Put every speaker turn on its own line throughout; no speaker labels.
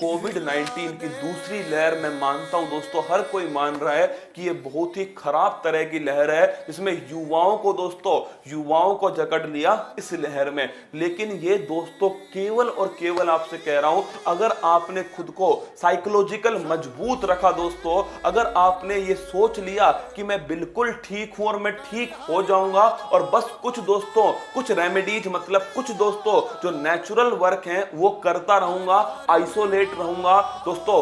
कोविड-19 की दूसरी लहर मैं मानता हूं दोस्तों, हर कोई मान रहा है कि ये बहुत ही खराब तरह की लहर है, जिसमें युवाओं को जकड़ लिया इस लहर में। लेकिन ये दोस्तों केवल और केवल आपसे कह रहा हूं, अगर आपने खुद को साइकोलॉजिकल मजबूत रखा दोस्तों, अगर आपने ये सोच लिया कि मैं बिल्कुल ठीक हूं और मैं ठीक हो जाऊंगा और बस कुछ दोस्तों कुछ रेमेडीज मतलब कुछ दोस्तों जो नेचुरल वर्क हैं वो करता रहूंगा, आइसोलेट रहूंगा दोस्तों।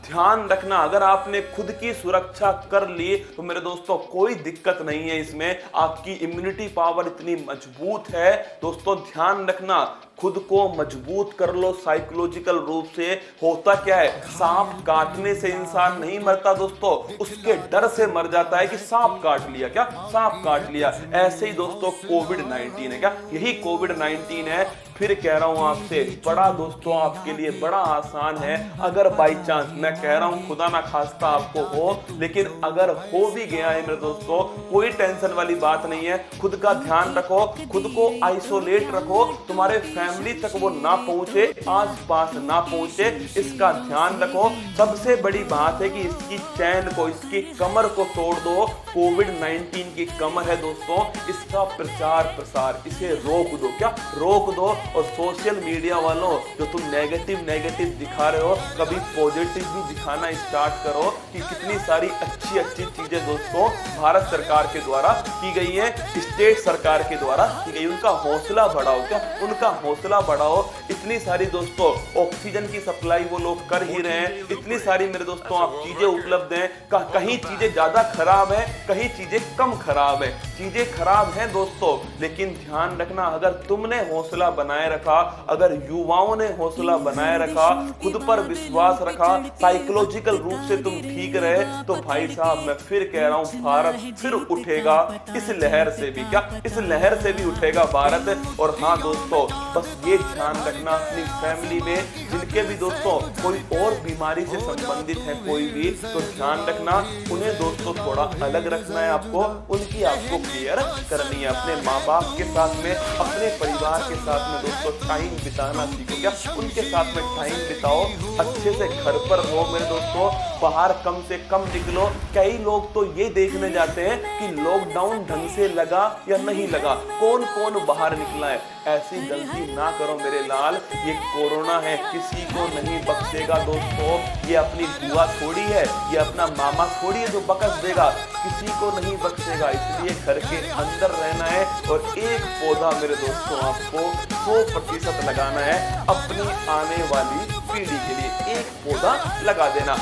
ध्यान रखना, अगर आपने खुद की सुरक्षा कर ली तो मेरे दोस्तों कोई दिक्कत नहीं है इसमें, आपकी इम्यूनिटी पावर इतनी मजबूत है दोस्तों। ध्यान रखना, खुद को मजबूत कर लो साइकोलॉजिकल रूप से। होता क्या है, सांप काटने से इंसान नहीं मरता दोस्तों, उसके डर से मर जाता है कि सांप काट लिया, क्या सांप काट लिया। ऐसे ही दोस्तों कोविड-19 है, क्या यही कोविड-19 है। फिर कह रहा हूं आपसे, बड़ा दोस्तों आपके लिए बड़ा आसान है। अगर बाई चांस, मैं कह रहा हूं खुदा ना खास्ता आपको हो, लेकिन अगर हो भी गया है मेरे दोस्तों, कोई टेंशन वाली बात नहीं है। खुद का ध्यान रखो, खुद को आइसोलेट रखो, तुम्हारे फैमिली तक वो ना पहुंचे, आस पास ना पहुंचे, इसका ध्यान रखो। सबसे बड़ी बात है कि इसकी चैन को, इसकी कमर को तोड़ दो। कोविड-19 की कमर है दोस्तों, इसका प्रचार प्रसार, इसे रोक दो, क्या रोक दो। और सोशल मीडिया वालों, जो तुम नेगेटिव दिखा रहे हो, कभी पॉजिटिव भी दिखाना स्टार्ट करो कि कितनी सारी अच्छी चीजें दोस्तों भारत सरकार के द्वारा की गई है, स्टेट सरकार के द्वारा की गई। उनका हौसला बढ़ाओ, क्या उनका हौसला बढ़ाओ। इतनी सारी दोस्तों ऑक्सीजन की सप्लाई वो लोग कर ही रहे हैं, इतनी सारी मेरे दोस्तों आप चीजें उपलब्ध हैं। कहीं चीजें ज्यादा खराब है, कहीं चीजें कम खराब है, चीजें खराब हैं दोस्तों। लेकिन ध्यान रखना, अगर तुमने हौसला बनाए रखा, अगर युवाओं ने हौसला बनाए रखा, खुद पर विश्वास रखा, साइकोलॉजिकल रूप से तुम ठीक रहे, तो भाई साहब मैं फिर कह रहा हूं, भारत फिर उठेगा इस लहर से भी, क्या इस लहर से भी उठेगा भारत। और हाँ दोस्तों, बस ये ध्यान रखना अपनी फैमिली में जिनके भी दोस्तों कोई और बीमारी से संबंधित है कोई भी, तो ध्यान रखना उन्हें दोस्तों थोड़ा अलग रखना है आपको, उनकी आपको केयर करनी है। अपने माँ बाप के साथ में, अपने परिवार के साथ में दोस्तों टाइम बिताना सीखो, क्या उनके साथ में टाइम बिताओ। अच्छे से घर पर रहो मेरे दोस्तों, बाहर कम से कम निकलो। कई लोग तो ये देखने जाते हैं कि लॉकडाउन ढंग से लगा या नहीं लगा, कौन कौन बाहर निकला है। ऐसी गलती ना करो मेरे लाल, ये कोरोना है, किसी को नहीं बख्शेगा दोस्तों। ये अपनी बुआ थोड़ी है, ये अपना मामा थोड़ी है जो बख्श देगा, किसी को नहीं बख्शेगा। इसलिए घर के अंदर रहना है और एक पौधा मेरे दोस्तों आपको 100% लगाना है अपनी आने वाली पीढ़ी के लिए। एक पौधा लगा देना।